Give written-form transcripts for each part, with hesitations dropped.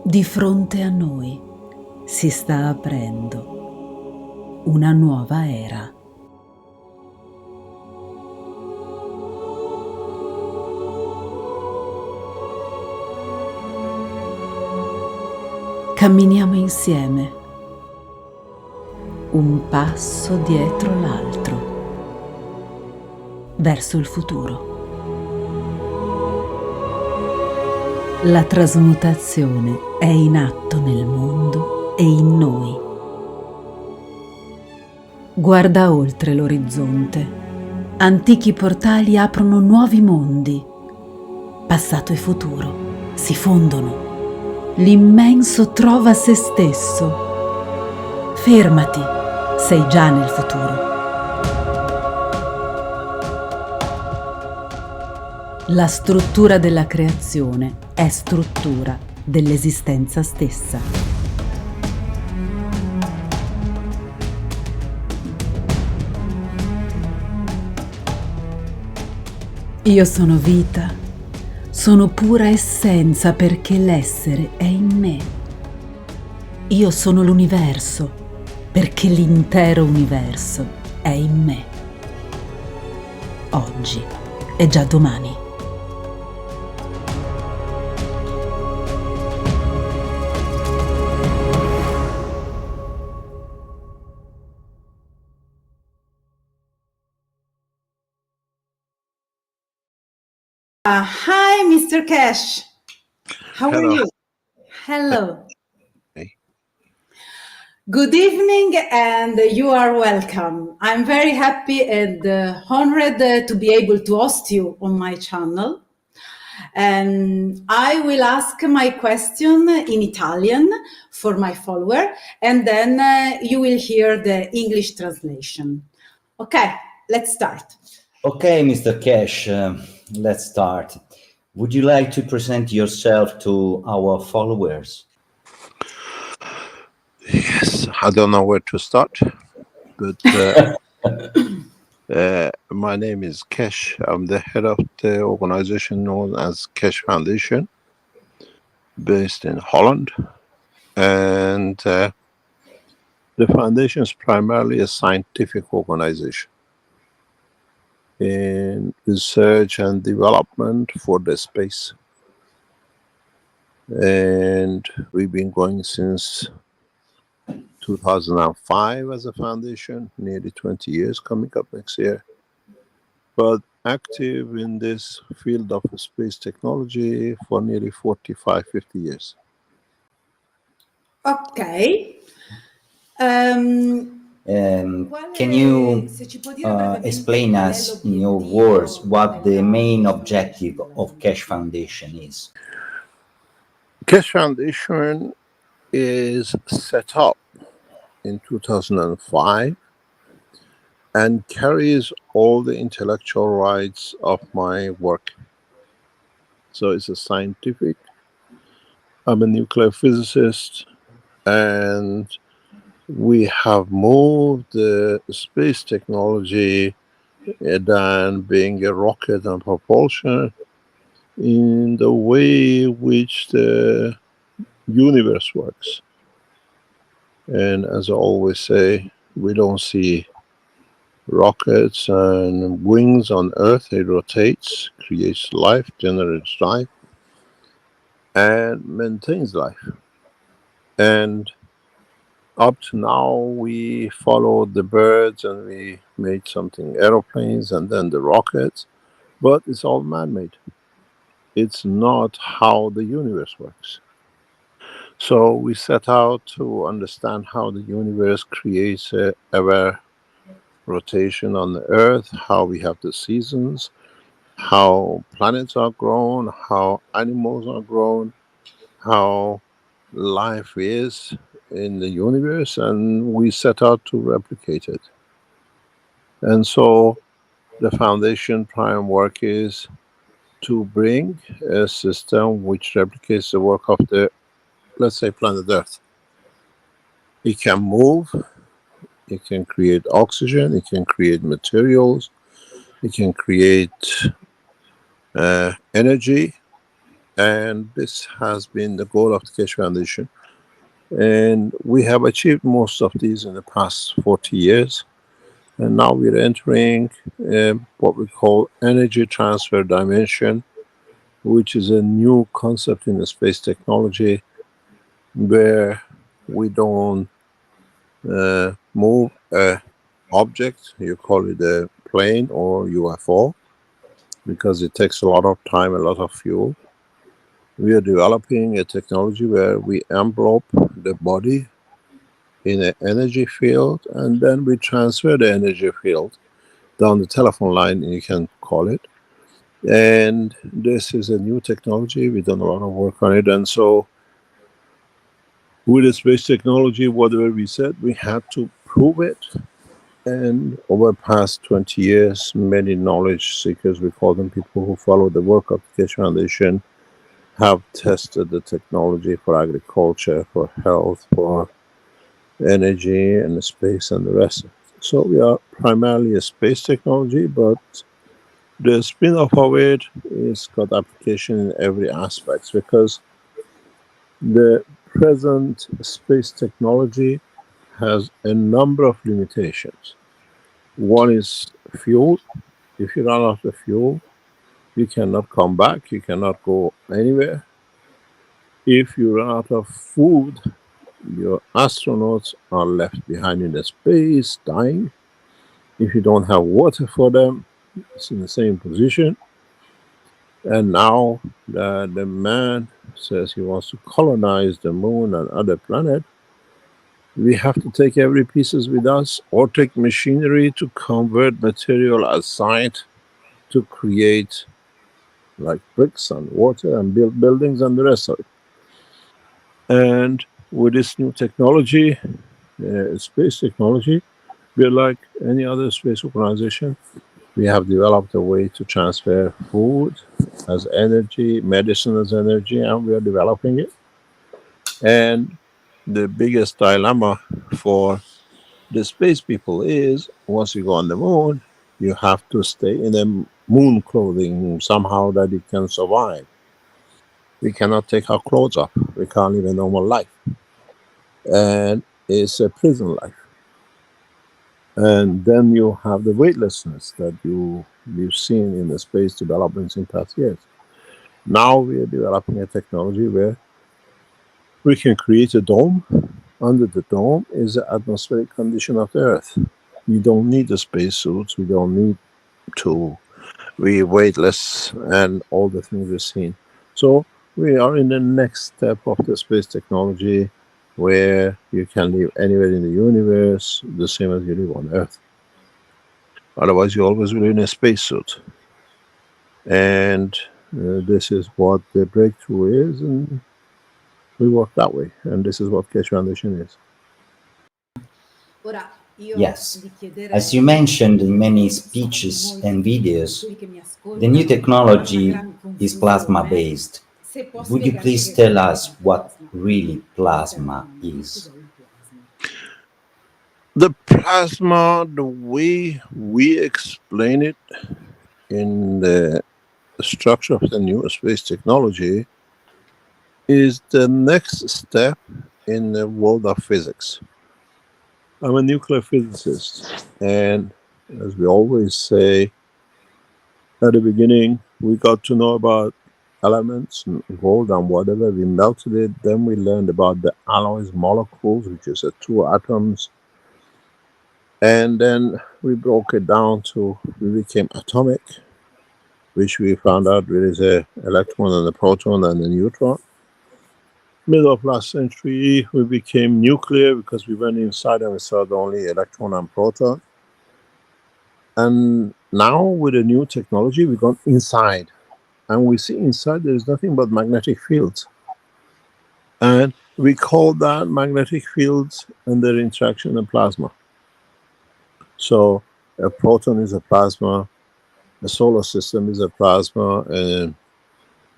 Di fronte a noi si sta aprendo una nuova era. Camminiamo insieme, un passo dietro l'altro, verso il futuro. La trasmutazione è in atto nel mondo e in noi. Guarda oltre l'orizzonte. Antichi portali aprono nuovi mondi. Passato e futuro si fondono. L'immenso trova se stesso. Fermati, sei già nel futuro. La struttura della creazione è struttura dell'esistenza stessa. Io sono vita, sono pura essenza perché l'essere è in me. Io sono l'universo perché l'intero universo è in me. Oggi è già domani. Hi, Mr. Keshe. How Hello. are you? Hello. Hey. Good evening, and you are welcome. I'm very happy and honored to be able to host you on my channel. And I will ask my question in Italian for my follower, and then you will hear the English translation. Okay, let's start. Okay, Mr. Keshe, let's start. Would you like to present yourself to our followers? Yes, I don't know where to start, but my name is Keshe. I'm the head of the organization known as Keshe Foundation, based in Holland. And the foundation is primarily a scientific organization in research and development for the space. And we've been going since 2005 as a foundation, nearly 20 years coming up next year, but active in this field of space technology for nearly 45, 50 years. Okay. Can you explain us in your words what the main objective of Keshe Foundation is? Keshe Foundation is set up in 2005 and carries all the intellectual rights of my work. So it's a scientific, I'm a nuclear physicist, and we have moved the space technology than being a rocket and propulsion in the way which the universe works. And as I always say, we don't see rockets and wings on Earth. It rotates, creates life, generates life, and maintains life. And up to now, we followed the birds and we made something aeroplanes and then the rockets, but it's all man-made. It's not how the universe works. So we set out to understand how the universe creates a ever rotation on the Earth, how we have the seasons, how planets are grown, how animals are grown, how life is in the universe, and we set out to replicate it. And so the foundation prime work is to bring a system which replicates the work of the, let's say, planet Earth. It can move, it can create oxygen, it can create materials, it can create energy, And this has been the goal of the Keshe Foundation. And we have achieved most of these in the past 40 years. And now we're entering what we call energy transfer dimension, which is a new concept in the space technology where we don't move a object, you call it a plane or UFO, because it takes a lot of time, a lot of fuel. We are developing a technology where we envelope the body in an energy field, and then we transfer the energy field down the telephone line, you can call it. And this is a new technology. We've done a lot of work on it. And so with the space technology, whatever we said, we had to prove it. And over the past 20 years, many knowledge seekers, we call them people who follow the work of the Keshe Foundation, have tested the technology for agriculture, for health, for energy and space and the rest. So we are primarily a space technology, but the spin-off of it is got application in every aspect, because the present space technology has a number of limitations. One is fuel. If you run out of fuel, you cannot come back, you cannot go anywhere. If you run out of food, your astronauts are left behind in the space, dying. If you don't have water for them, it's in the same position. And now the man says he wants to colonize the moon and other planet. We have to take every pieces with us, or take machinery to convert material aside to create like bricks and water and build buildings and the rest of it. And with this new technology, space technology, we're like any other space organization. We have developed a way to transfer food as energy, medicine as energy, and we are developing it. And the biggest dilemma for the space people is, once you go on the moon, you have to stay in a moon clothing somehow that it can survive. We cannot take our clothes off. We can't live a normal life. And it's a prison life. And then you have the weightlessness that you've seen in the space developments in past years. Now we are developing a technology where we can create a dome. Under the dome is the atmospheric condition of the Earth. We don't need the spacesuits. We don't need to be weightless and all the things we've seen. So we are in the next step of the space technology, where you can live anywhere in the universe, the same as you live on Earth. Otherwise, you always will in a spacesuit. And this is what the breakthrough is, and we work that way. And this is what Keshe Foundation is. Yes. As you mentioned in many speeches and videos, the new technology is plasma-based. Would you please tell us what really plasma is? The plasma, the way we explain it in the structure of the new space technology, is the next step in the world of physics. I'm a nuclear physicist, and as we always say at the beginning, we got to know about elements, gold and whatever, we melted it, then we learned about the alloys, molecules, which is the two atoms, and then we broke it down to, we became atomic, which we found out there is an electron and a proton and a neutron. Middle of last century, we became nuclear because we went inside and we saw the only electron and proton. And now with the new technology, we gone inside, and we see inside there is nothing but magnetic fields. And we call that magnetic fields and their interaction in plasma. So a proton is a plasma, a solar system is a plasma, and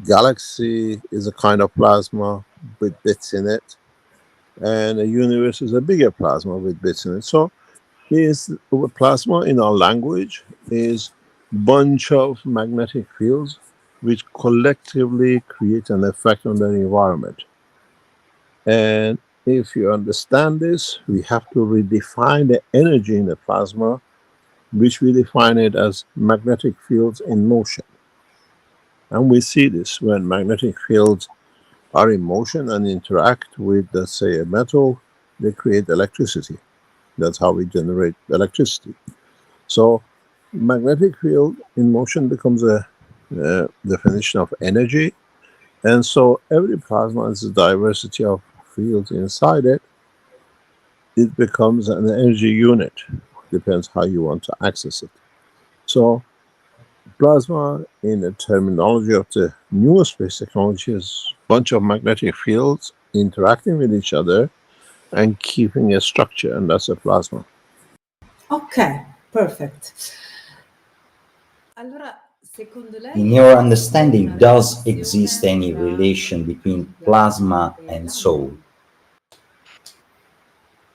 galaxy is a kind of plasma with bits in it, and a universe is a bigger plasma with bits in it. So plasma in our language is bunch of magnetic fields which collectively create an effect on the environment. And if you understand this, we have to redefine the energy in the plasma, which we define it as magnetic fields in motion. And we see this when magnetic fields are in motion and interact with, let's say, a metal, they create electricity. That's how we generate electricity. So magnetic field in motion becomes a definition of energy. And so every plasma has a diversity of fields inside it. It becomes an energy unit. Depends how you want to access it. So plasma, in the terminology of the new space technology, is a bunch of magnetic fields interacting with each other and keeping a structure, and that's a plasma. Okay, perfect. In your understanding, does exist any relation between plasma and soul?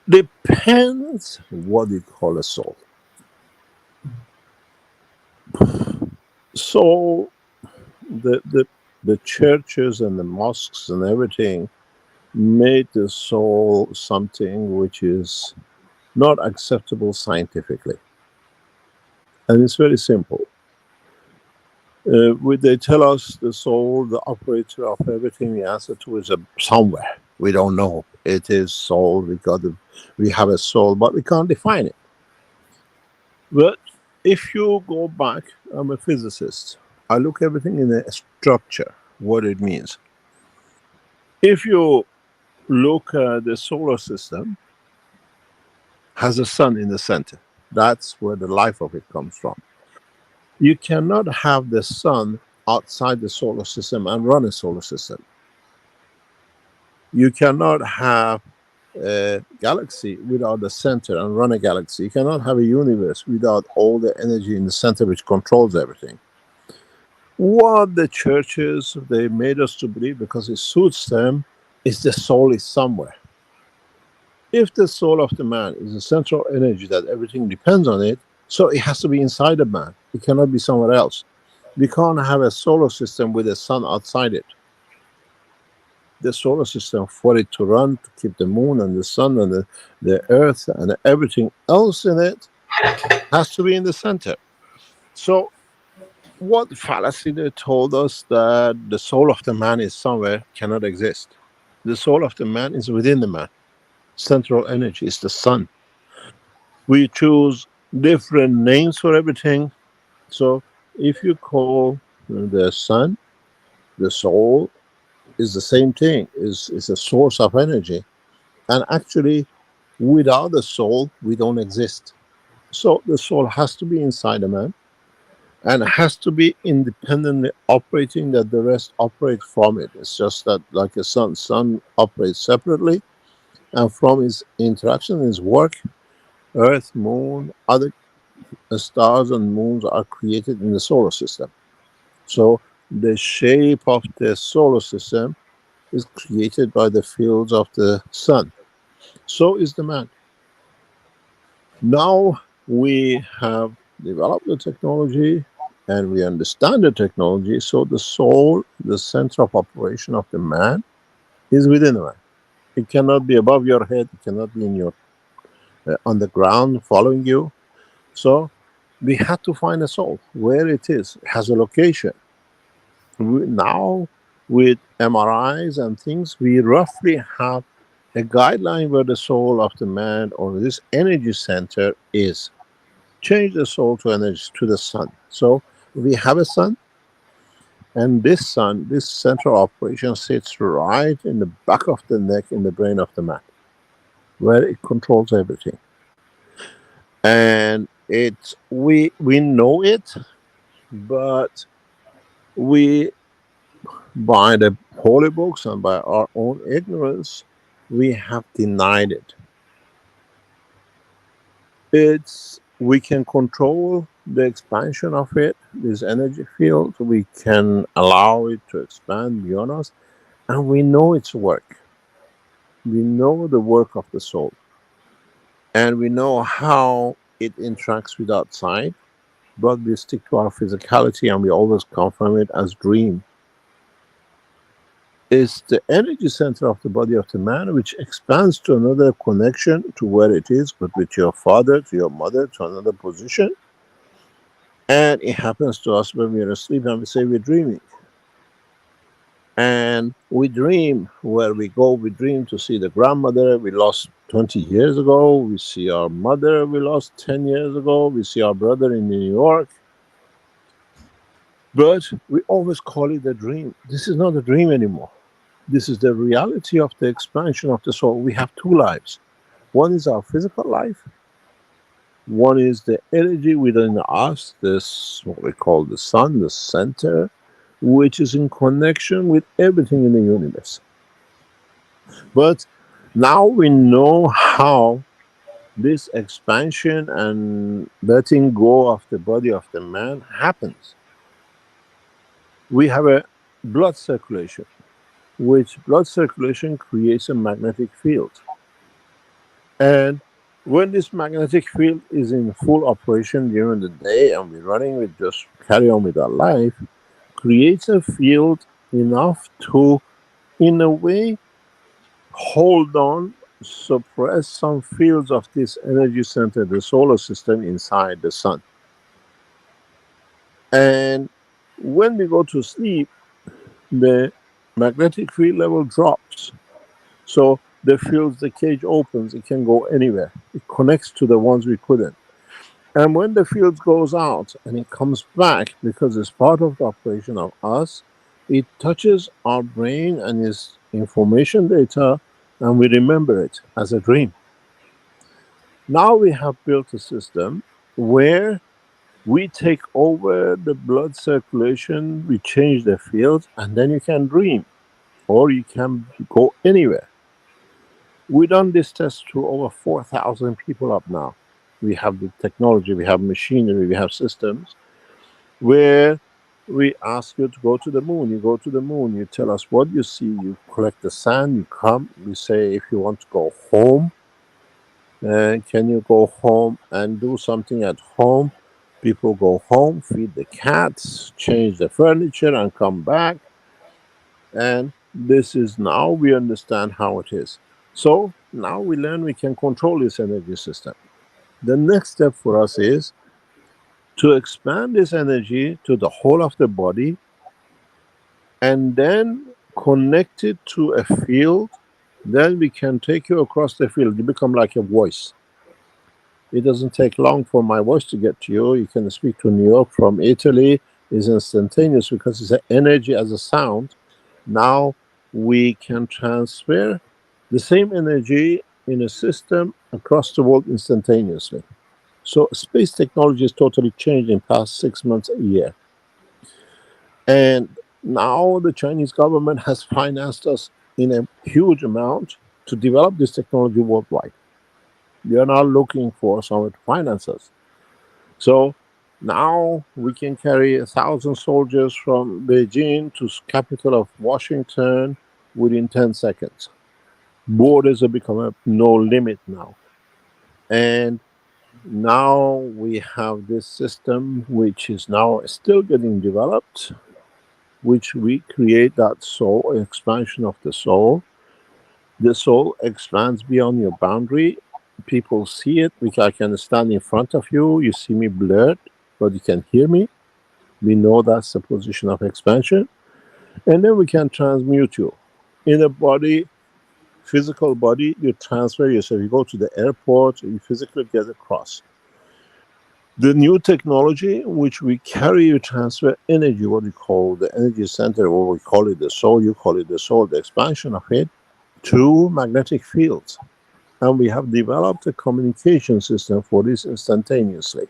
Depends what you call a soul. So the churches and the mosques and everything made the soul something which is not acceptable scientifically. And it's very simple. They tell us the soul, the operator of everything, the answer to is somewhere. We don't know. It is soul. We have a soul, but we can't define it. But if you go back, I'm a physicist. I look everything in a structure, what it means. If you look at the solar system, has a sun in the center. That's where the life of it comes from. You cannot have the sun outside the solar system and run a solar system. You cannot have a galaxy without the center and run a galaxy. You cannot have a universe without all the energy in the center which controls everything. What the churches, they made us to believe, because it suits them, is the soul is somewhere. If the soul of the man is the central energy that everything depends on it, so it has to be inside the man. It cannot be somewhere else. We can't have a solar system with a sun outside it. The solar system, for it to run, to keep the moon and the sun and the earth and everything else in it, has to be in the center. So what fallacy they told us that the soul of the man is somewhere cannot exist. The soul of the man is within the man. Central energy is the sun. We choose different names for everything. So if you call the sun the soul, is the same thing, is a source of energy. And actually, without the soul, we don't exist. So the soul has to be inside a man and has to be independently operating, that the rest operate from it. It's just that, like a sun operates separately, and from his interaction, his work, Earth, Moon, other stars and moons are created in the solar system. So the shape of the solar system is created by the fields of the sun. So is the man. Now we have developed the technology and we understand the technology. So the soul, the center of operation of the man, is within the man. It cannot be above your head. It cannot be in your on the ground following you. So we had to find a soul where it is. It has a location. Now with MRIs and things, we roughly have a guideline where the soul of the man or this energy center is. Change the soul to energy, to the sun. So we have a sun, and this sun, this central operation, sits right in the back of the neck in the brain of the man, where it controls everything. And we know it, but we, by the holy books and by our own ignorance, we have denied it. We can control the expansion of it, this energy field. We can allow it to expand beyond us, and we know its work. We know the work of the soul, and we know how it interacts with outside. but we stick to our physicality and we always confirm it as dream. It's the energy center of the body of the man which expands to another connection to where it is, but with your father, to your mother, to another position. And it happens to us when we are asleep and we say we're dreaming. And we dream where we go. We dream to see the grandmother we lost 20 years ago. We see our mother we lost 10 years ago. We see our brother in New York. But we always call it a dream. This is not a dream anymore. This is the reality of the expansion of the soul. We have two lives. One is our physical life. One is the energy within us, this what we call the sun, the center, which is in connection with everything in the universe. But now we know how this expansion and letting go of the body of the man happens. We have a blood circulation, which blood circulation creates a magnetic field. And when this magnetic field is in full operation during the day and we're running with just carry on with our life, creates a field enough to, in a way, hold on, suppress some fields of this energy center, the solar system inside the sun. And when we go to sleep, the magnetic field level drops. So the fields, the cage opens, it can go anywhere. It connects to the ones we couldn't. And when the field goes out and it comes back, because it's part of the operation of us, it touches our brain and is information data, and we remember it as a dream. Now we have built a system where we take over the blood circulation, we change the field, and then you can dream, or you can go anywhere. We've done this test to over 4,000 people up now. We have the technology, we have machinery, we have systems where we ask you to go to the moon. You go to the moon, you tell us what you see, you collect the sand, you come, we say if you want to go home, can you go home and do something at home? People go home, feed the cats, change the furniture, and come back. And this is now we understand how it is. So now we learn we can control this energy system. The next step for us is to expand this energy to the whole of the body and then connect it to a field. Then we can take you across the field. You become like a voice. It doesn't take long for my voice to get to you. You can speak to New York from Italy. It's instantaneous because it's an energy as a sound. Now we can transfer the same energy in a system across the world instantaneously. So space technology has totally changed in past 6 months, a year. And now the Chinese government has financed us in a huge amount to develop this technology worldwide. They are now looking for someone to finance us. So now we can carry 1,000 soldiers from Beijing to capital of Washington within 10 seconds. Borders have become a no limit now. And now we have this system which is now still getting developed, which we create that soul, expansion of the soul. The soul expands beyond your boundary. People see it, which I can stand in front of you. You see me blurred, but you can hear me. We know that's the position of expansion. And then we can transmute you. In a body, physical body, you transfer yourself. You go to the airport, you physically get across. The new technology, which we carry, you transfer energy, what we call the energy center, or we call it the soul, you call it the soul, the expansion of it, to magnetic fields. And we have developed a communication system for this instantaneously.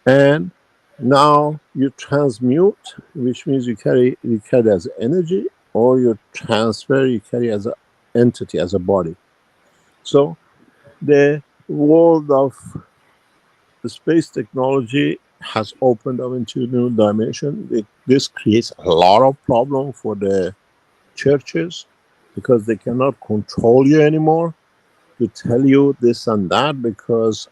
And now you transmute, which means you carry as energy, or you transfer, you carry as an entity, as a body. So the world of the space technology has opened up into a new dimension. This creates a lot of problem for the churches because they cannot control you anymore to tell you this and that, because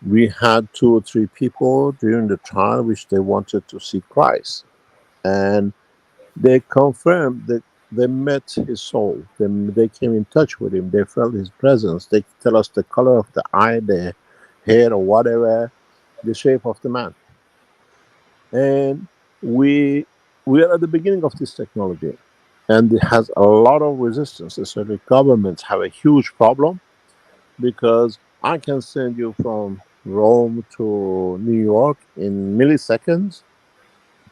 We had 2 or 3 people during the trial which they wanted to see Christ, and they confirmed that they met his soul. They came in touch with him. They felt his presence. They tell us the color of the eye, the hair, or whatever, the shape of the man. And we are at the beginning of this technology, and it has a lot of resistance. Especially governments have a huge problem, because I can send you from Rome to New York in milliseconds,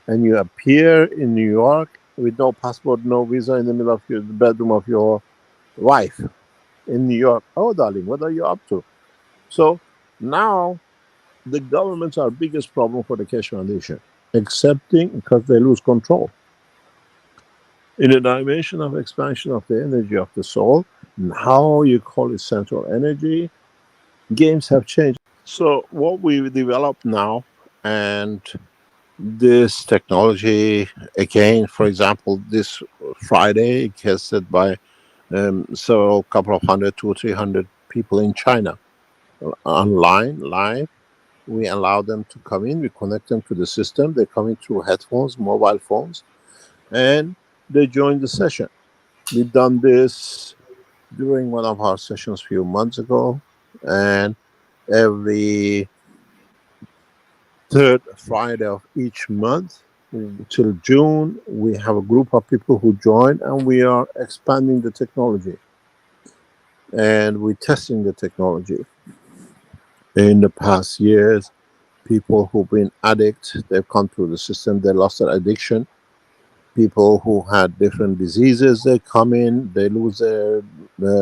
and you appear in New York with no passport, no visa, in the middle of the bedroom of your wife in New York. Oh, darling, what are you up to? So now the governments are biggest problem for the Keshe Foundation, accepting, because they lose control. In a dimension of expansion of the energy of the soul, now you call it central energy, games have changed. So what we develop now, and this technology, again, for example, this Friday, tested by several couple of hundred, 200 or 300 people in China, online, live. We allow them to come in, we connect them to the system, they come in through headphones, mobile phones, and they join the session. We've done this during one of our sessions a few months ago, and every third Friday of each month till June, we have a group of people who join, and we are expanding the technology, and we're testing the technology. In the past years, people who've been addicts, they've come through the system, they lost their addiction. People who had different diseases, they come in, they lose their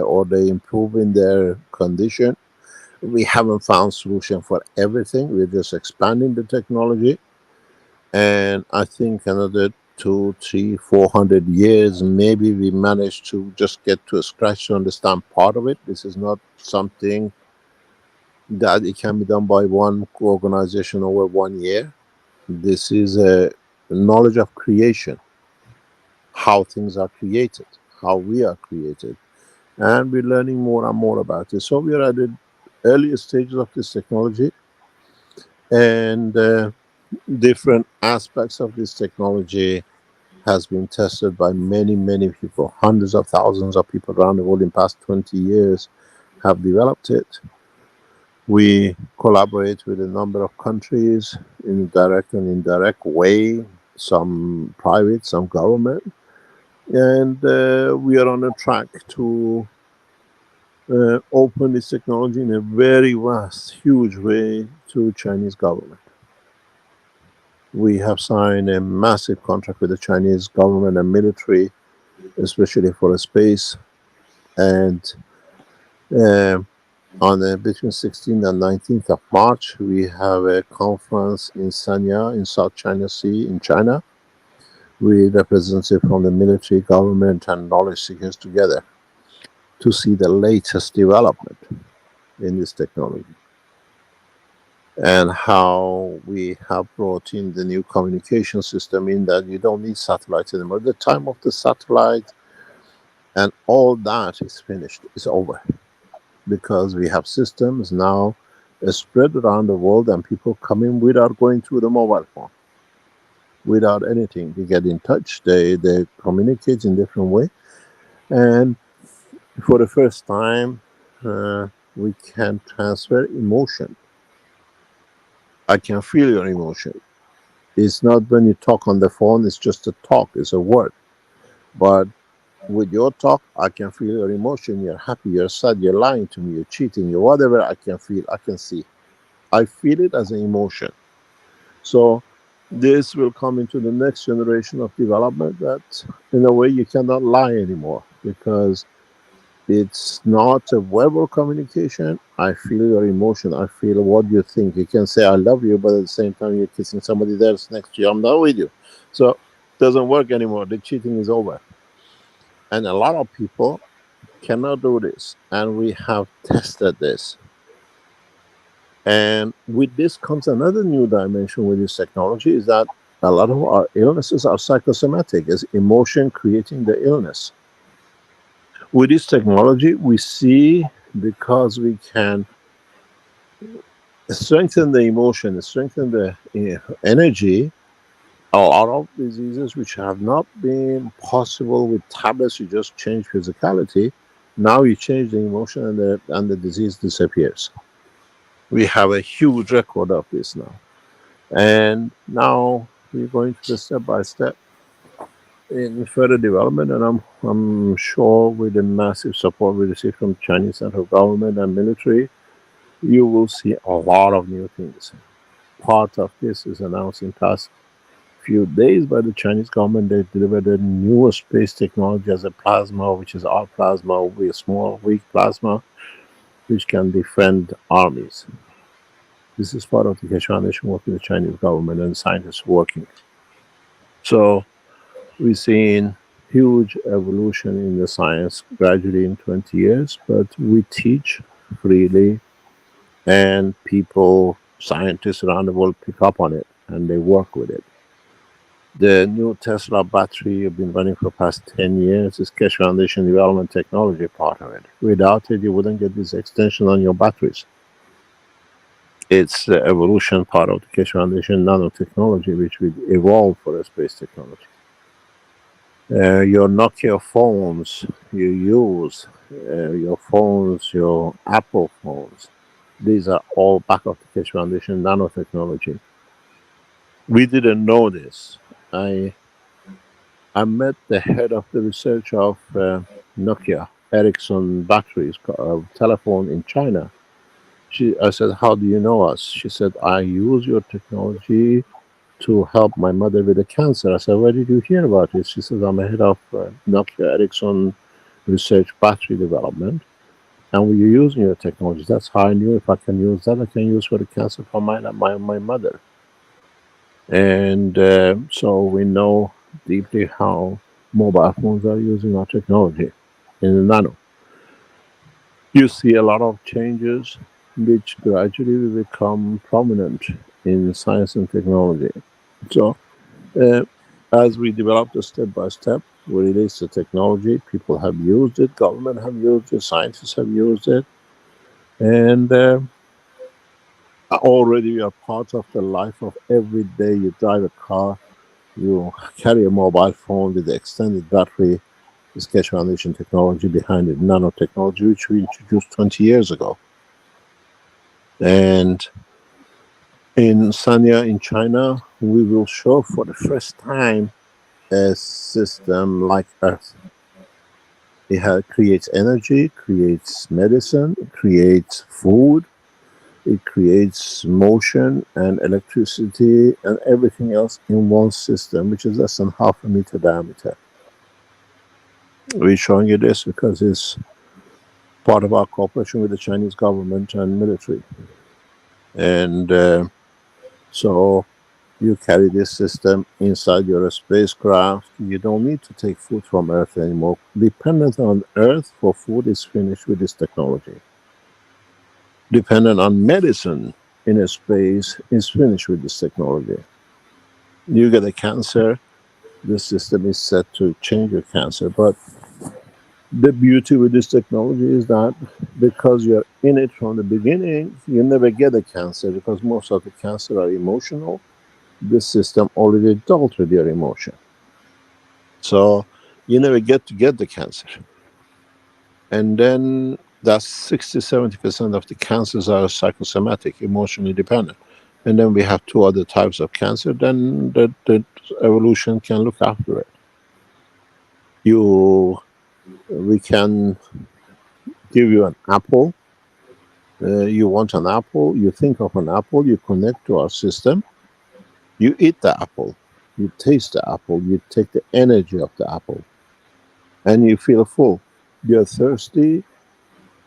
or they improve in their condition. We haven't found solution for everything. We're just expanding the technology, and I think another 200, 300, 400 years, maybe we manage to just get to a scratch to understand part of it. This is not something that it can be done by one organization over 1 year. This is a knowledge of creation, how things are created, how we are created, and we're learning more and more about it. So we are at the earliest stages of this technology, and different aspects of this technology has been tested by many people. Hundreds of thousands of people around the world in past 20 years have developed it. We collaborate with a number of countries in direct and indirect way, some private, some government, and we are on a track to open this technology in a very vast, huge way to Chinese government. We have signed a massive contract with the Chinese government and military, especially for space, and on between 16th and 19th of March, we have a conference in Sanya in South China Sea in China. We representatives from the military, government, and knowledge seekers together to see the latest development in this technology, and how we have brought in the new communication system, in that you don't need satellites anymore. The time of the satellite and all that is finished, it's over, because we have systems now spread around the world, and people come in without going through the mobile phone, without anything. They get in touch, they communicate in different way, and for the first time we can transfer emotion. I can feel your emotion. It's not when you talk on the phone, it's just a talk, it's a word. But with your talk, I can feel your emotion. You're happy, you're sad, you're lying to me, you're cheating, you're whatever. I can feel, I can see. I feel it as an emotion. So this will come into the next generation of development, that in a way you cannot lie anymore, because it's not a verbal communication. I feel your emotion. I feel what you think. You can say I love you, but at the same time you're kissing somebody else next to you. I'm not with you. So it doesn't work anymore. The cheating is over. And a lot of people cannot do this. And we have tested this. And with this comes another new dimension with this technology, is that a lot of our illnesses are psychosomatic, is emotion creating the illness. With this technology, we see, because we can strengthen the emotion, strengthen the energy. A lot of diseases which have not been possible with tablets, you just change physicality. Now you change the emotion and the disease disappears. We have a huge record of this now. And now we're going to the step by step in further development, and I'm sure with the massive support we receive from Chinese central government and military, you will see a lot of new things. Part of this is announced in past few days by the Chinese government. They delivered the newest space technology as a plasma, which is our plasma, will be a small, weak plasma, which can defend armies. This is part of the Keshe Foundation working with the Chinese government and scientists working. So we've seen huge evolution in the science gradually in 20 years, but we teach freely and people, scientists around the world pick up on it and they work with it. The new Tesla battery you've been running for the past 10 years is Keshe Foundation development technology part of it. Without it, you wouldn't get this extension on your batteries. It's the evolution part of the Keshe Foundation nanotechnology, which will evolve for a space technology. Your Nokia phones you use, your phones, your Apple phones, these are all back of the Keshe Foundation nanotechnology. We didn't know this. I met the head of the research of Nokia Ericsson batteries telephone in China. I said, "How do you know us?" She said, "I use your technology to help my mother with the cancer." I said, "Where did you hear about it?" She says, "I'm a head of Nokia Ericsson research battery development, and we're using your technology. That's how I knew if I can use that, I can use for the cancer for my mother." And so we know deeply how mobile phones are using our technology in the nano. You see a lot of changes which gradually will become prominent in science and technology. So as we develop the step by step, we release the technology, people have used it, government have used it, scientists have used it, and already we are part of the life of every day. You drive a car, you carry a mobile phone with the extended battery. This Keshe Foundation technology behind it, nanotechnology, which we introduced 20 years ago. And in Sanya, in China, we will show for the first time a system like Earth. It creates energy, creates medicine, creates food, it creates motion and electricity and everything else in one system, which is less than half a meter diameter. We're showing you this because it's part of our cooperation with the Chinese government and military. And so you carry this system inside your spacecraft. You don't need to take food from Earth anymore. Dependent on Earth for food is finished with this technology. Dependent on medicine in a space is finished with this technology. You get a cancer, the system is set to change your cancer. But the beauty with this technology is that because you're in it from the beginning, you never get a cancer because most of the cancer are emotional. This system already dealt with your emotion. So you never get to get the cancer. And then that's 60-70% of the cancers are psychosomatic, emotionally dependent. And then we have two other types of cancer, then the evolution can look after it. We can give you an apple. You want an apple, you think of an apple, you connect to our system, you eat the apple, you taste the apple, you take the energy of the apple, and you feel full. You're thirsty,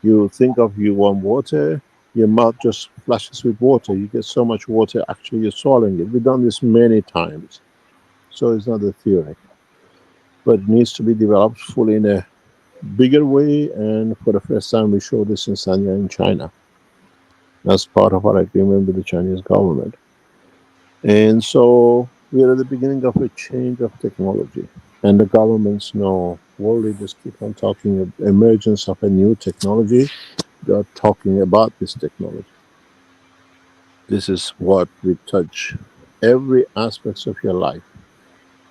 you think of you want water, your mouth just flashes with water. You get so much water, actually you're swallowing it. We've done this many times. So it's not a theory. But it needs to be developed fully in a bigger way, and for the first time we show this in Sanya in China. That's part of our agreement with the Chinese government. And so we are at the beginning of a change of technology. And the governments know, world leaders keep on talking of emergence of a new technology. They are talking about this technology. This is what we touch every aspect of your life.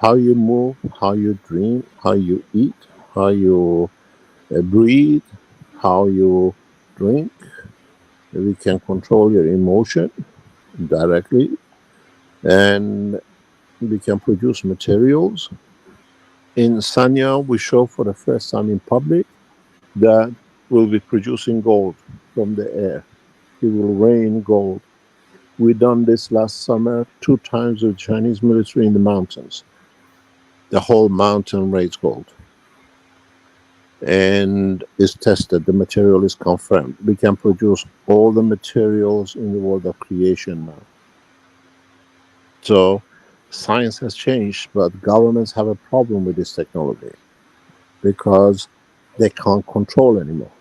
How you move, how you dream, how you eat, how you breathe, how you drink. We can control your emotion directly, and we can produce materials. In Sanya, we show for the first time in public that we'll be producing gold from the air. It will rain gold. We done this last summer 2 times with Chinese military in the mountains. The whole mountain raised gold. And is tested. The material is confirmed. We can produce all the materials in the world of creation now. So science has changed, but governments have a problem with this technology because they can't control anymore.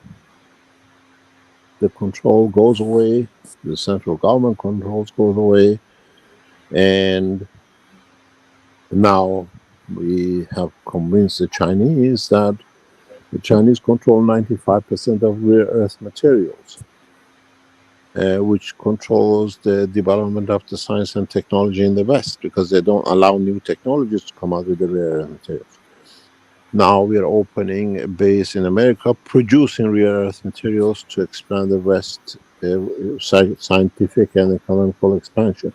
The control goes away, the central government controls goes away, and now we have convinced the Chinese that the Chinese control 95% of rare earth materials, which controls the development of the science and technology in the West, because they don't allow new technologies to come out with the rare earth materials. Now we are opening a base in America, producing rare earth materials to expand the West scientific and economical expansion.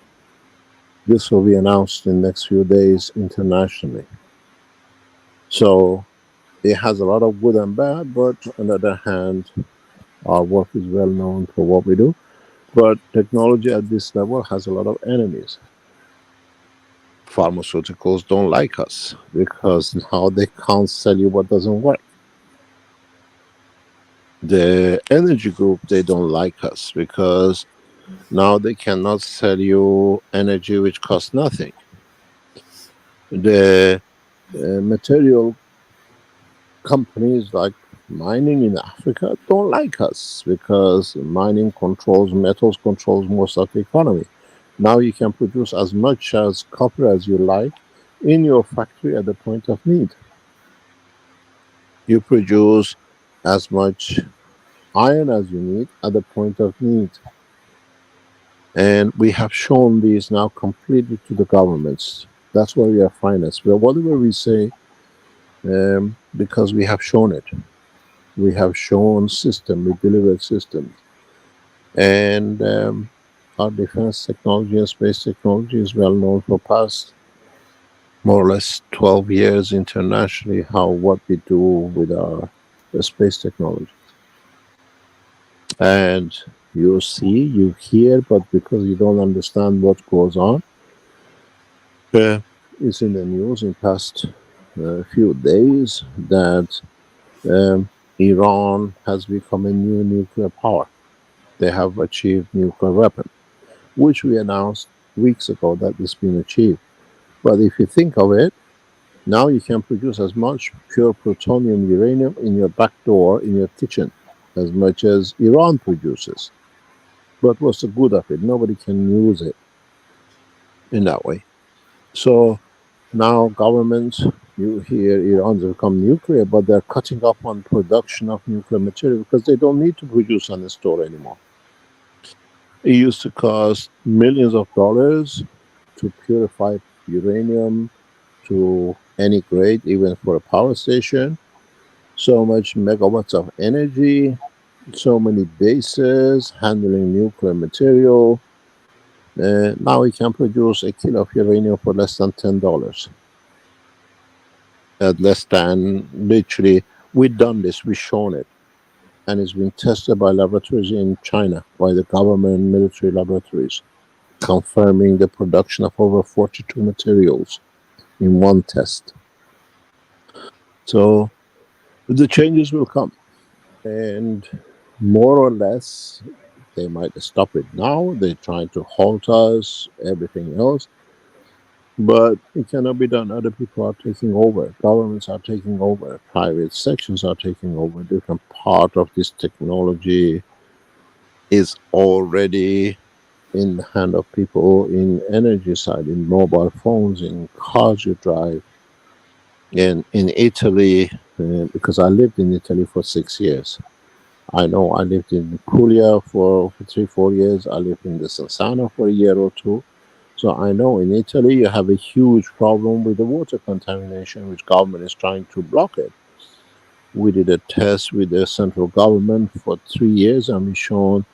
This will be announced in the next few days internationally. So it has a lot of good and bad, but on the other hand, our work is well known for what we do. But technology at this level has a lot of enemies. Pharmaceuticals don't like us because now they can't sell you what doesn't work. The energy group, they don't like us because now they cannot sell you energy which costs nothing. The material companies like mining in Africa don't like us because mining controls, metals controls most of the economy. Now you can produce as much as copper as you like in your factory at the point of need. You produce as much iron as you need at the point of need. And we have shown these now completely to the governments. That's why we are financed. Well, whatever we say, because we have shown it. We have shown system, we delivered systems. And our defense technology and space technology is well known for past more or less 12 years internationally, what we do with our space technology. And you see, you hear, but because you don't understand what goes on, it's in the news in past few days that Iran has become a new nuclear power. They have achieved nuclear weapon, which we announced weeks ago that it's been achieved. But if you think of it, now you can produce as much pure plutonium uranium in your back door in your kitchen as much as Iran produces. But what's the good of it? Nobody can use it in that way. So now governments, you hear Iran's become nuclear, but they're cutting off on production of nuclear material because they don't need to produce and store anymore. It used to cost millions of dollars to purify uranium to any grade, even for a power station. So much megawatts of energy, so many bases handling nuclear material. Now we can produce a kilo of uranium for less than $10. At less than, literally, we've done this, we've shown it. And it's been tested by laboratories in China, by the government military laboratories, confirming the production of over 42 materials in one test. So the changes will come. And more or less, they might stop it now. They're trying to halt us, everything else. But it cannot be done. Other people are taking over. Governments are taking over. Private sections are taking over. Different part of this technology is already in the hand of people in energy side, in mobile phones, in cars you drive. And in Italy, because I lived in Italy for 6 years, I know I lived in Puglia for 3-4 years. I lived in the Sansana for a year or two. So I know in Italy you have a huge problem with the water contamination, which government is trying to block it. We did a test with the central government for 3 years, and we shown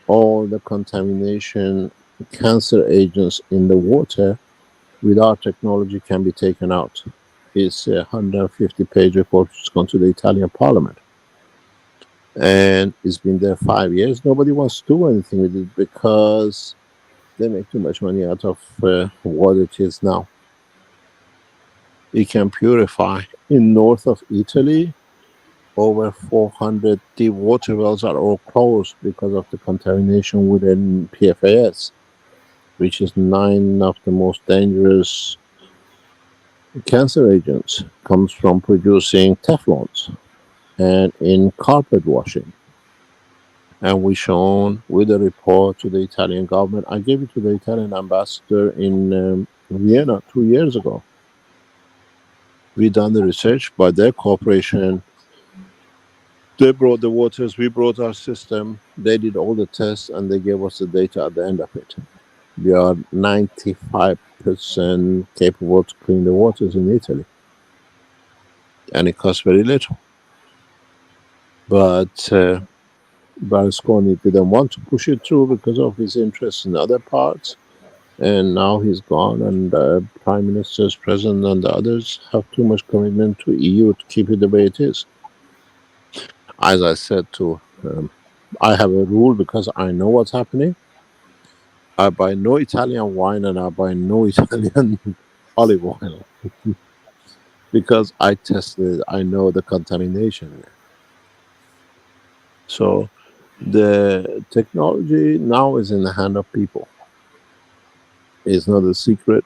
all the contamination, cancer agents in the water with our technology can be taken out. It's a 150-page report which has gone to the Italian Parliament, and it's been there 5 years. Nobody wants to do anything with it because they make too much money out of what it is now. It can purify. In north of Italy, over 400 deep water wells are all closed because of the contamination within PFAS, which is 9 of the most dangerous cancer agents, comes from producing Teflons and in carpet washing. And we shown with a report to the Italian government. I gave it to the Italian ambassador in Vienna 2 years ago. We done the research by their cooperation. They brought the waters, we brought our system, they did all the tests, and they gave us the data at the end of it. We are 95% capable to clean the waters in Italy. And it costs very little. But Berlusconi didn't want to push it through because of his interest in other parts. And now he's gone, and the Prime Minister's President and the others have too much commitment to EU to keep it the way it is. As I said to, I have a rule because I know what's happening. I buy no Italian wine and I buy no Italian olive oil because I tested, I know the contamination. So the technology now is in the hand of people. It's not a secret.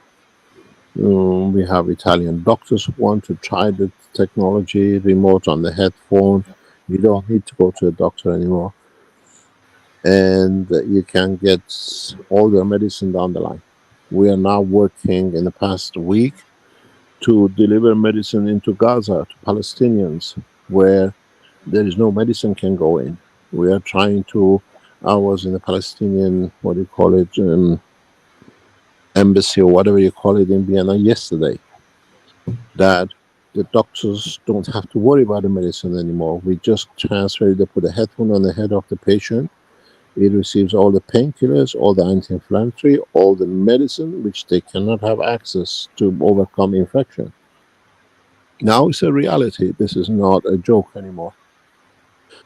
We have Italian doctors who want to try the technology, remote on the headphone. You don't need to go to a doctor anymore. And you can get all your medicine down the line. We are now working in the past week to deliver medicine into Gaza to Palestinians where there is no medicine can go in. We are trying to, I was in the Palestinian, what do you call it, embassy or whatever you call it in Vienna yesterday, that the doctors don't have to worry about the medicine anymore. We just transfer, they put a headphone on the head of the patient. It receives all the painkillers, all the anti-inflammatory, all the medicine, which they cannot have access to overcome infection. Now it's a reality. This is not a joke anymore.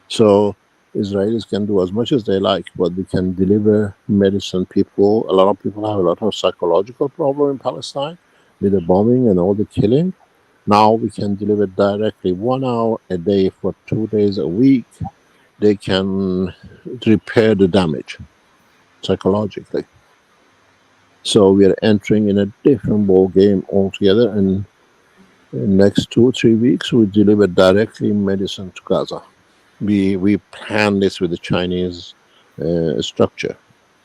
So Israelis can do as much as they like, but they can deliver medicine. People, a lot of people have a lot of psychological problem in Palestine with the bombing and all the killing. Now we can deliver directly 1 hour a day for 2 days a week. They can repair the damage psychologically. So we are entering in a different ball game altogether, and in the next 2 or 3 weeks we deliver directly medicine to Gaza. We plan this with the Chinese structure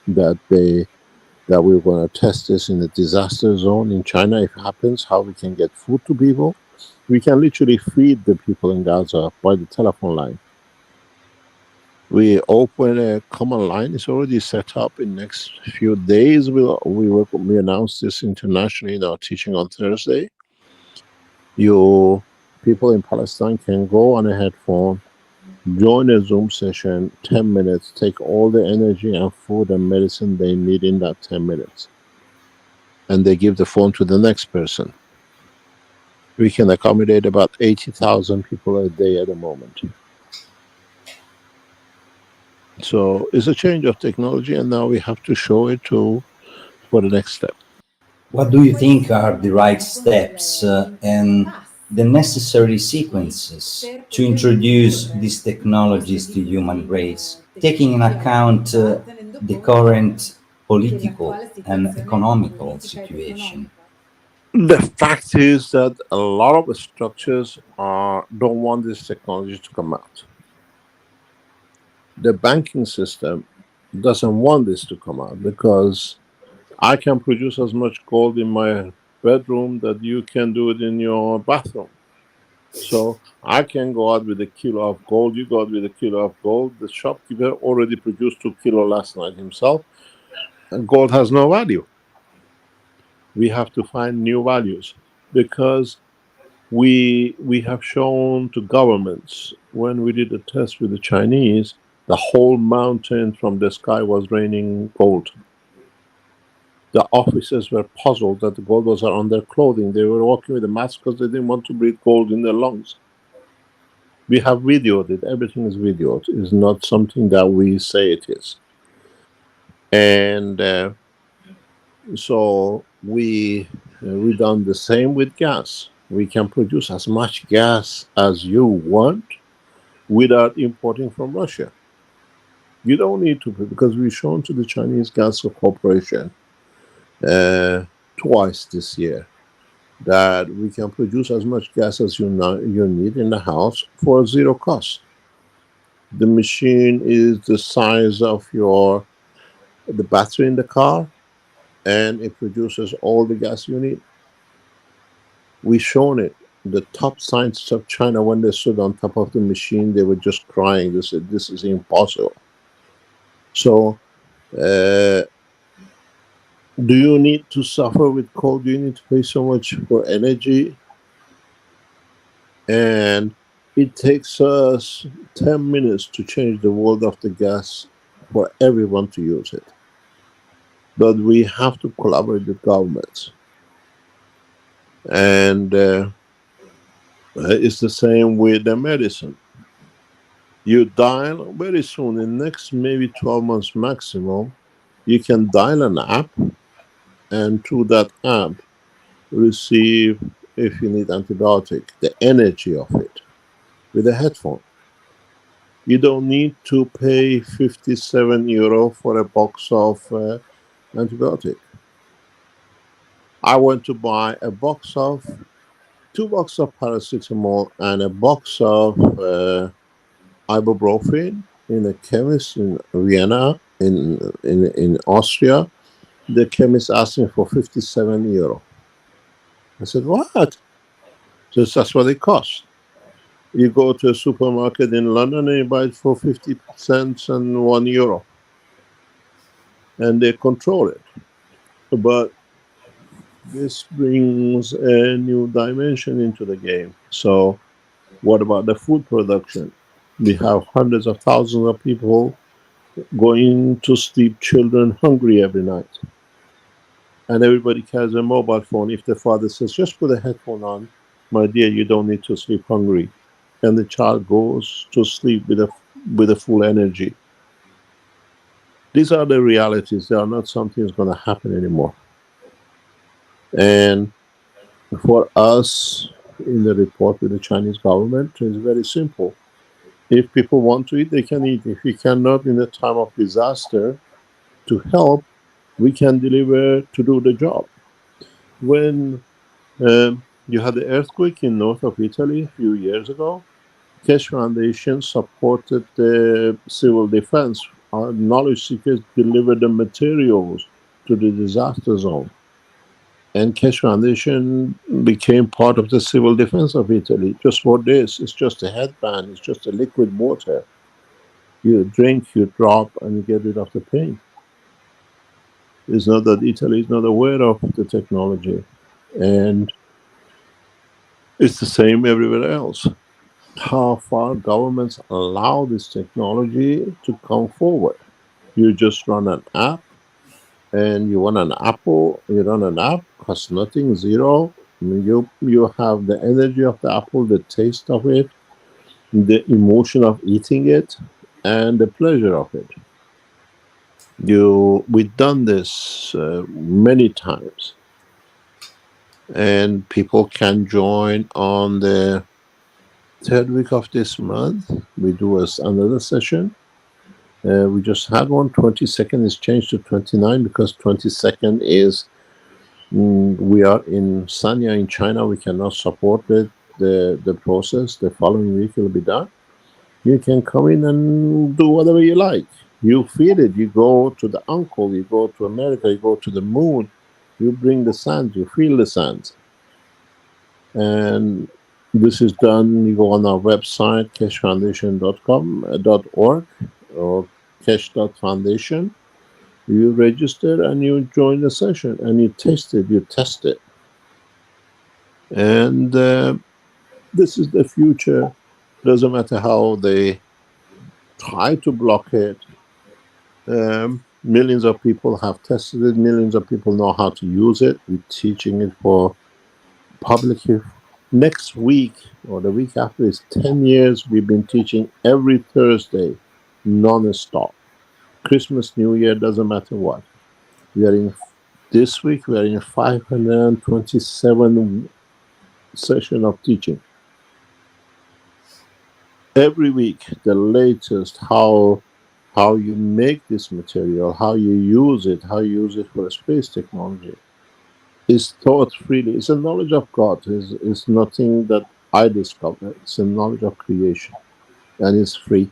that we're going to test this in the disaster zone in China. If it happens, how we can get food to people. We can literally feed the people in Gaza by the telephone line. We open a common line. It's already set up. In the next few days, we announce this internationally in our teaching on Thursday. You people in Palestine can go on a headphone, join a Zoom session, 10 minutes, take all the energy and food and medicine they need in that 10 minutes. And they give the phone to the next person. We can accommodate about 80,000 people a day at the moment. So it's a change of technology, and now we have to show it for the next step. What do you think are the right steps and the necessary sequences to introduce these technologies to human race, taking in account the current political and economical situation? The fact is that a lot of the structures don't want this technology to come out. The banking system doesn't want this to come out because I can produce as much gold in my bedroom that you can do it in your bathroom. So I can go out with a kilo of gold, you go out with a kilo of gold. The shopkeeper already produced 2 kilos last night himself, and gold has no value. We have to find new values because we have shown to governments when we did a test with the Chinese, the whole mountain from the sky was raining gold. The officers were puzzled that the gold was on their clothing. They were walking with a mask because they didn't want to breathe gold in their lungs. We have videoed it. Everything is videoed. It's not something that we say it is. And so we done the same with gas. We can produce as much gas as you want without importing from Russia. You don't need to, because we've shown to the Chinese Gas Corporation twice this year that we can produce as much gas as you need in the house for zero cost. The machine is the size of the battery in the car, and it produces all the gas you need. We've shown it. The top scientists of China, when they stood on top of the machine, they were just crying. They said, "This is impossible." So, do you need to suffer with cold? Do you need to pay so much for energy? And it takes us 10 minutes to change the world of the gas for everyone to use it. But we have to collaborate with governments. And it's the same with the medicine. You dial very soon, in next maybe 12 months maximum, you can dial an app, and through that app receive, if you need antibiotic, the energy of it with a headphone. You don't need to pay 57 euro for a box of antibiotic. I went to buy two boxes of paracetamol and a box of ibuprofen in a chemist in Vienna, in Austria. The chemist asked me for 57 euro. I said, what? So that's what it costs. You go to a supermarket in London and you buy it for 50 cents and 1 euro. And they control it. But this brings a new dimension into the game. So what about the food production? We have hundreds of thousands of people going to sleep, children hungry every night. And everybody carries a mobile phone. If the father says, just put a headphone on, my dear, you don't need to sleep hungry. And the child goes to sleep with a full energy. These are the realities. They are not something that's going to happen anymore. And for us in the report with the Chinese government, it's very simple. If people want to eat, they can eat. If we cannot in a time of disaster to help, we can deliver to do the job. When you had the earthquake in north of Italy a few years ago, Keshe Foundation supported the civil defense. Our knowledge seekers delivered the materials to the disaster zone. And Keshe Foundation became part of the civil defense of Italy. Just for this, it's just a headband, it's just a liquid water. You drink, you drop, and you get rid of the pain. It's not that Italy is not aware of the technology. And it's the same everywhere else. How far governments allow this technology to come forward. You just run an app, and you want an apple, you run an app, costs nothing, zero. You have the energy of the apple, the taste of it, the emotion of eating it, and the pleasure of it. We've done this many times, and people can join on the third week of this month. We do another session. We just had one. 22nd is changed to 29 because 22nd is we are in Sanya in China. We cannot support the process. The following week will be done. You can come in and do whatever you like. You feel it. You go to the uncle. You go to America. You go to the moon. You bring the sand. You feel the sand. And This is done, you go on our website, keshefoundation.com.org or keshe.foundation. You register and you join the session and you test it. And this is the future. Doesn't matter how they try to block it. Millions of people have tested it. Millions of people know how to use it. We're teaching it for public. Next week or the week after is 10 years. We've been teaching every Thursday, non-stop. Christmas, New Year, doesn't matter what. We are in this week. We are in 527 session of teaching. Every week, the latest, how you make this material, how you use it for space technology, is taught freely. It's a knowledge of God. It's nothing that I discovered. It's a knowledge of creation, and it's free.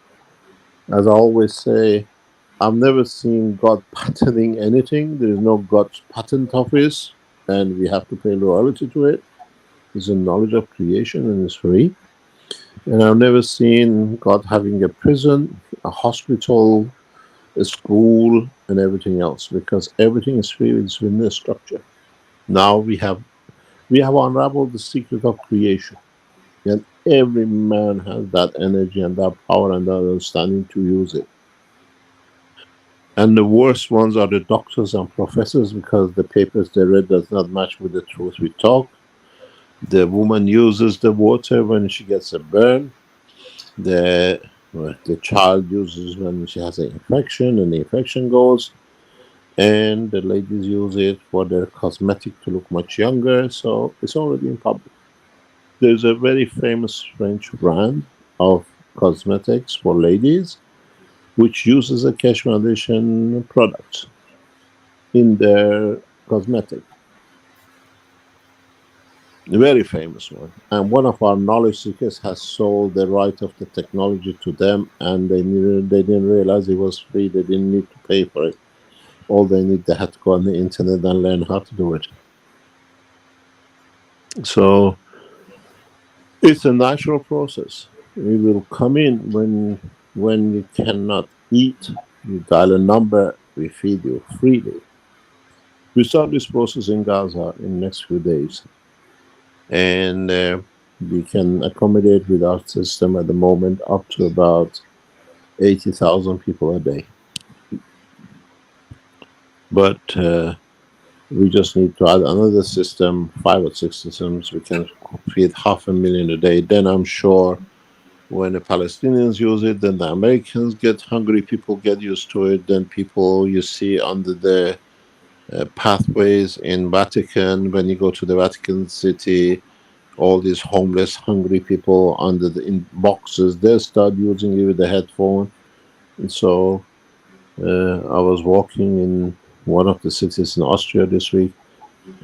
As I always say, I've never seen God patenting anything. There is no God's patent office, and we have to pay royalty to it. It's a knowledge of creation, and it's free. And I've never seen God having a prison, a hospital, a school, and everything else, because everything is free. It's within the structure. Now we have unraveled the secret of creation, and every man has that energy and that power and that understanding to use it. And the worst ones are the doctors and professors, because the papers they read does not match with the truth we talk. The woman uses the water when she gets a burn. The child uses when she has an infection, and the infection goes. And the ladies use it for their cosmetic to look much younger. So it's already in public. There's a very famous French brand of cosmetics for ladies, which uses a Keshe Foundation product in their cosmetic. A very famous one. And one of our knowledge seekers has sold the right of the technology to them, and they didn't realize it was free. They didn't need to pay for it. All they had to go on the internet and learn how to do it. So it's a natural process. We will come in when you cannot eat. You dial a number, we feed you freely. We start this process in Gaza in the next few days. And we can accommodate with our system at the moment up to about 80,000 people a day. But we just need to add another system, 5 or 6 systems. We can feed 500,000 a day. Then I'm sure when the Palestinians use it, then the Americans get hungry, people get used to it. Then people you see under the pathways in Vatican, when you go to the Vatican City, all these homeless, hungry people in boxes, they start using it with the headphone. And so I was walking in one of the cities in Austria this week,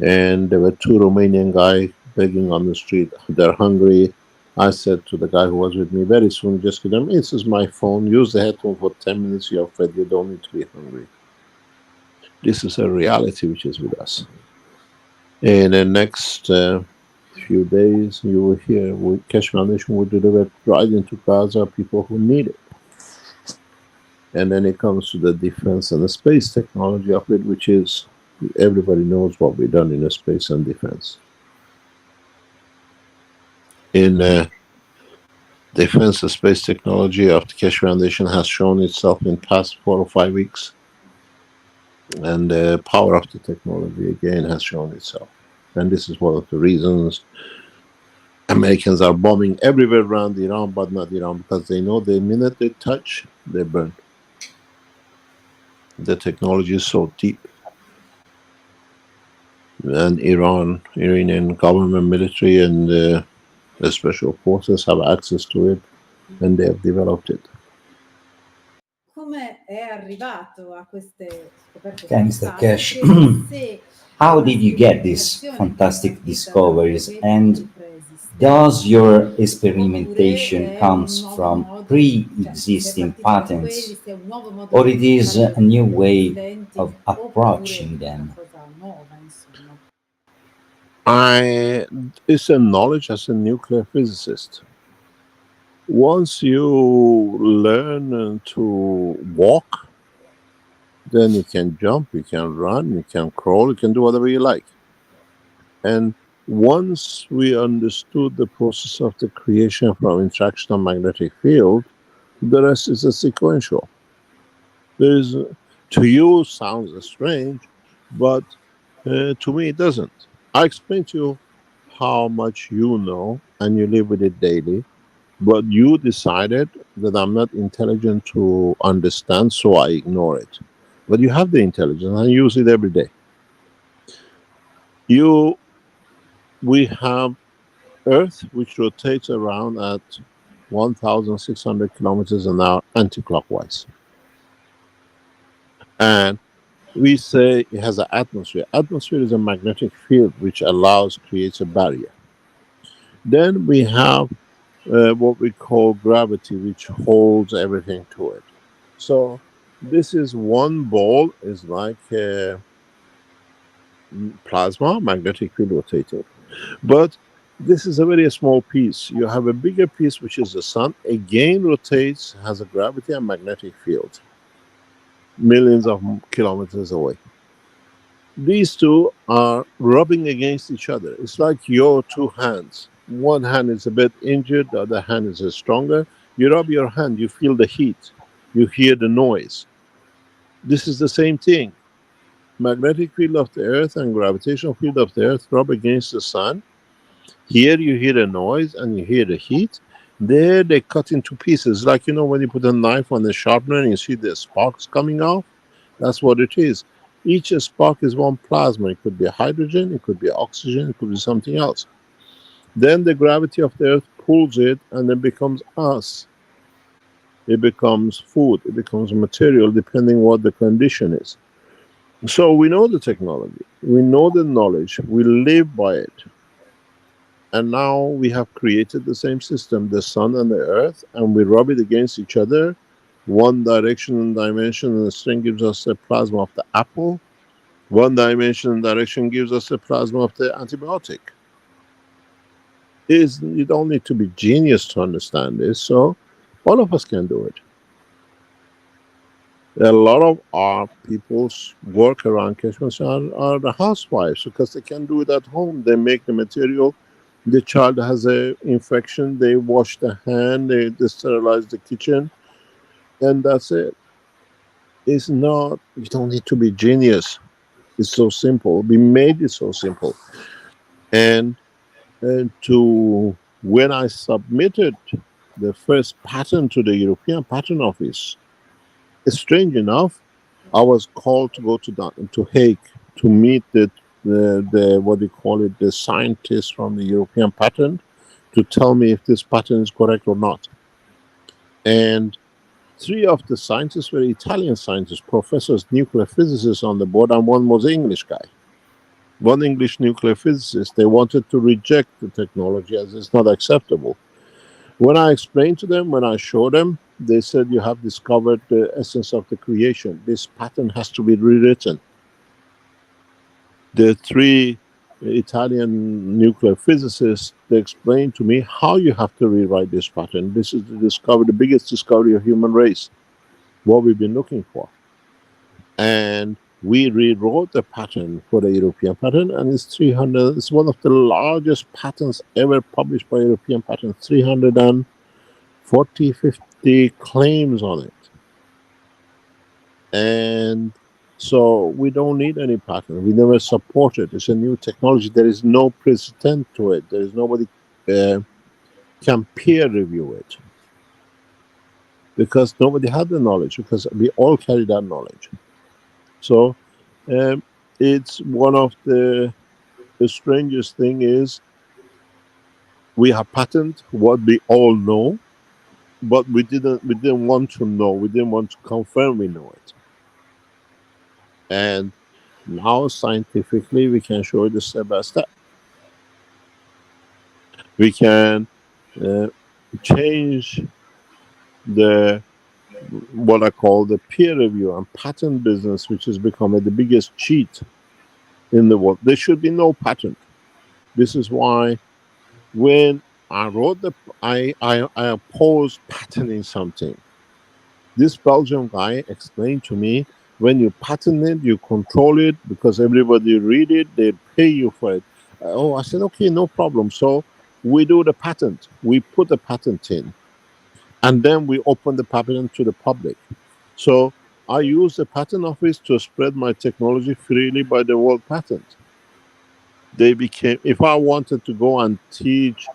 and there were 2 Romanian guys begging on the street. They're hungry. I said to the guy who was with me, very soon, just give them, this is my phone, use the headphone for 10 minutes, you're fed, you don't need to be hungry. This is a reality which is with us. In the next few days, you will hear Keshe Foundation will deliver right into Gaza people who need it. And then it comes to the defense and the space technology of it, which is, everybody knows what we've done in the space and defense. In defense and space technology of the Keshe Foundation has shown itself in past 4 or 5 weeks. And the power of the technology again has shown itself. And this is one of the reasons Americans are bombing everywhere around Iran, but not Iran, because they know the minute they touch, they burn. The technology is so deep. And Iranian government, military, and the special forces have access to it, and they have developed it. Thanks, Keshe. How did you get these fantastic discoveries, and does your experimentation comes from pre-existing patents, or it is a new way of approaching them? It's a knowledge as a nuclear physicist. Once you learn to walk, then you can jump, you can run, you can crawl, you can do whatever you like. And once we understood the process of the creation from interaction of magnetic field, the rest is a sequential. There's, to you sounds strange, but to me it doesn't. I explain to you how much you know and you live with it daily, but you decided that I'm not intelligent to understand, so I ignore it. But you have the intelligence and use it every day. We have Earth, which rotates around at 1,600 kilometers an hour anti-clockwise. And we say it has an atmosphere. Atmosphere is a magnetic field which creates a barrier. Then we have what we call gravity, which holds everything to it. So this is one ball, is like plasma, magnetic field rotating. But this is a very small piece. You have a bigger piece, which is the sun. Again rotates, has a gravity and magnetic field, millions of kilometers away. These two are rubbing against each other. It's like your two hands. One hand is a bit injured, the other hand is stronger. You rub your hand, you feel the heat, you hear the noise. This is the same thing. Magnetic field of the earth and gravitational field of the earth rub against the sun. Here you hear the noise and you hear the heat. There they cut into pieces. Like, when you put a knife on the sharpener and you see the sparks coming off, that's what it is. Each spark is one plasma. It could be hydrogen, it could be oxygen, it could be something else. Then the gravity of the earth pulls it and it becomes us. It becomes food, it becomes material, depending what the condition is. So we know the technology, we know the knowledge, we live by it. And now we have created the same system, the sun and the earth, and we rub it against each other. One direction and dimension and the string gives us the plasma of the apple. One dimension and direction gives us the plasma of the antibiotic. You don't need to be genius to understand this, so all of us can do it. A lot of our people's work around Keshe are the housewives, because they can do it at home. They make the material. The child has an infection, they wash the hand, they sterilize the kitchen, and that's it. It's not, you don't need to be genius. It's so simple. We made it so simple. And when I submitted the first patent to the European Patent Office, strange enough, I was called to go to Hague to meet the what do you call it, the scientists from the European patent, to tell me if this patent is correct or not. And 3 of the scientists were Italian scientists, professors, nuclear physicists on the board, and one was an English guy. One English nuclear physicist. They wanted to reject the technology as it's not acceptable. When I explained to them, when I showed them, they said, you have discovered the essence of the creation. This patent has to be rewritten. The 3 Italian nuclear physicists, they explained to me how you have to rewrite this patent. This is the biggest discovery of human race, what we've been looking for. And we rewrote the patent for the European patent, and it's 300. It's one of the largest patents ever published by European patent. 340, 50 claims on it. And so we don't need any patent. We never support it. It's a new technology. There is no precedent to it. There is nobody can peer review it, because nobody had the knowledge, because we all carry that knowledge. So it's one of the strangest thing is we have patent what we all know, but we didn't want to know. We didn't want to confirm we know it. And now scientifically we can show it step by step. We can change what I call the peer review and patent business, which has become the biggest cheat in the world. There should be no patent. This is why when I wrote I opposed patenting something. This Belgian guy explained to me, when you patent it, you control it because everybody read it, they pay you for it. Oh, I said, okay, no problem. So we do the patent. We put the patent in, and then we open the patent to the public. So I use the patent office to spread my technology freely by the world patent. They became, if I wanted to go and teach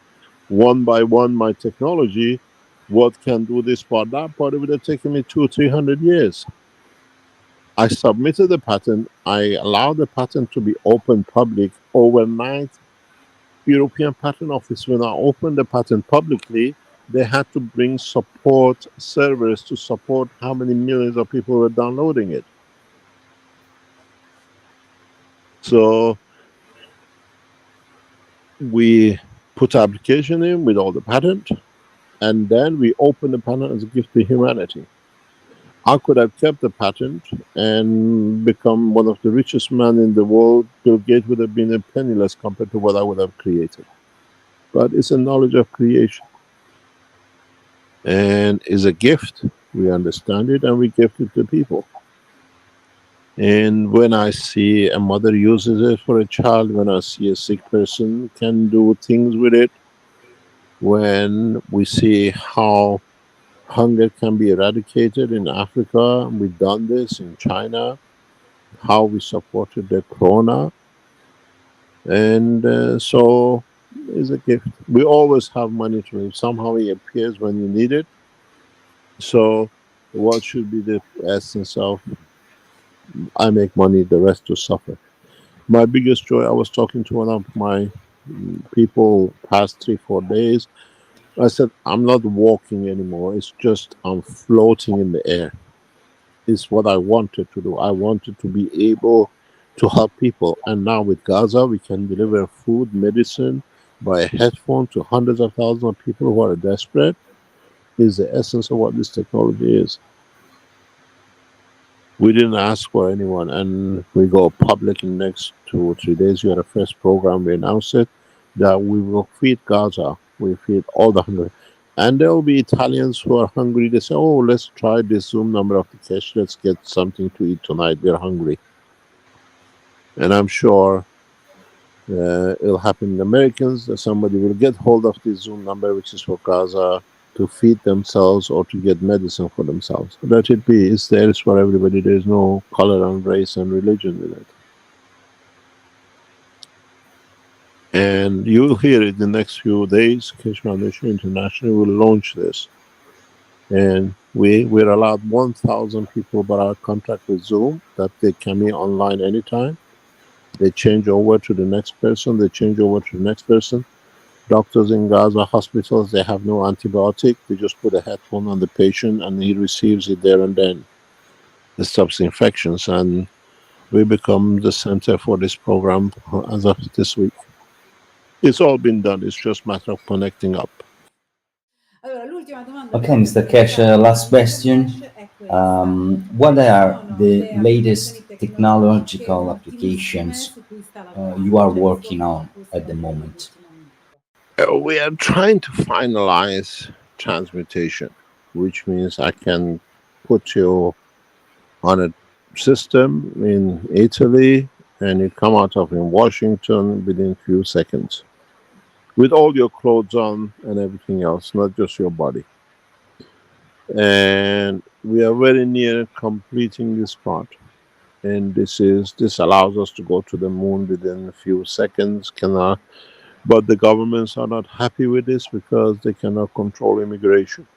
one by one my technology, what can do this part, that part, it would have taken me 200-300 years. I submitted the patent. I allowed the patent to be open public overnight. European Patent Office, when I opened the patent publicly, they had to bring support servers to support how many millions of people were downloading it. So we put application in with all the patent, and then we opened the patent as a gift to humanity. I could have kept the patent and become one of the richest men in the world. Bill Gates would have been a penniless compared to what I would have created. But it's a knowledge of creation. And is a gift. We understand it and we give it to people. And when I see a mother uses it for a child, when I see a sick person can do things with it, when we see how hunger can be eradicated in Africa, we've done this in China, how we supported the corona, and so it's a gift. We always have money to give. Somehow it appears when you need it. So what should be the essence of I make money, the rest to suffer? My biggest joy, I was talking to one of my people past 3-4 days. I said, I'm not walking anymore. It's just I'm floating in the air. It's what I wanted to do. I wanted to be able to help people. And now with Gaza, we can deliver food, medicine by a headphone to hundreds of thousands of people who are desperate. Is the essence of what this technology is. We didn't ask for anyone, and we go public in the next 2 or 3 days. You had a first program, we announced it, that we will feed Gaza. We feed all the hungry. And there will be Italians who are hungry. They say, oh, let's try this Zoom number of the Keshe. Let's get something to eat tonight. We're hungry. And I'm sure it'll happen in Americans, that somebody will get hold of this Zoom number, which is for Gaza, to feed themselves or to get medicine for themselves. Let it be. It's there. It's for everybody. There's no color and race and religion with it. And you'll hear it in the next few days. Keshe Foundation International will launch this. And we're allowed 1,000 people by our contract with Zoom that they can be online anytime. They change over to the next person. They change over to the next person. Doctors in Gaza hospitals, they have no antibiotic. They just put a headphone on the patient and he receives it there and then. It stops infections, and we become the center for this program as of this week. It's all been done. It's just a matter of connecting up. Okay, Mr. Keshe, last question. What are the latest technological applications you are working on at the moment? We are trying to finalize transmutation, which means I can put you on a system in Italy and you come out of in Washington within a few seconds with all your clothes on and everything else, not just your body. And we are very near completing this part. And this allows us to go to the moon within a few seconds. But the governments are not happy with this because they cannot control immigration.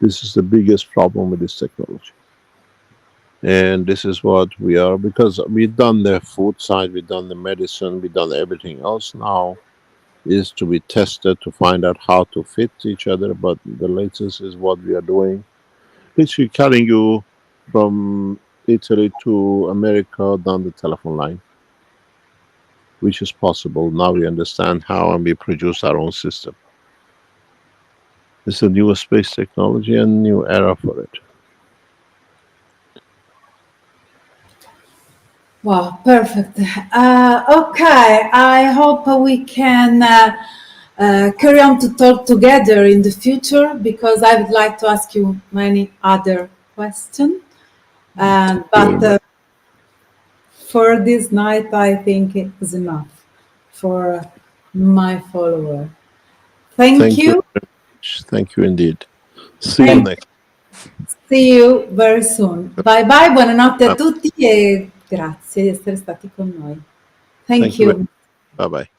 This is the biggest problem with this technology. And this is what we are, because we've done the food side, we've done the medicine, we've done everything else. Now is to be tested to find out how to fit each other. But the latest is what we are doing. Literally carrying you from Italy to America down the telephone line, which is possible. Now we understand how, and we produce our own system. It's a new space technology and new era for it. Wow, perfect. Okay, I hope we can carry on to talk together in the future because I would like to ask you many other questions. Thank you very But much. for this night, I think it is enough for my follower. Thank Thank you you. very much. Thank you indeed. See you Thank next. See you very soon. Bye bye, buonanotte a Bye. tutti e grazie di essere stati con noi. Thank Thank you. you. Bye bye.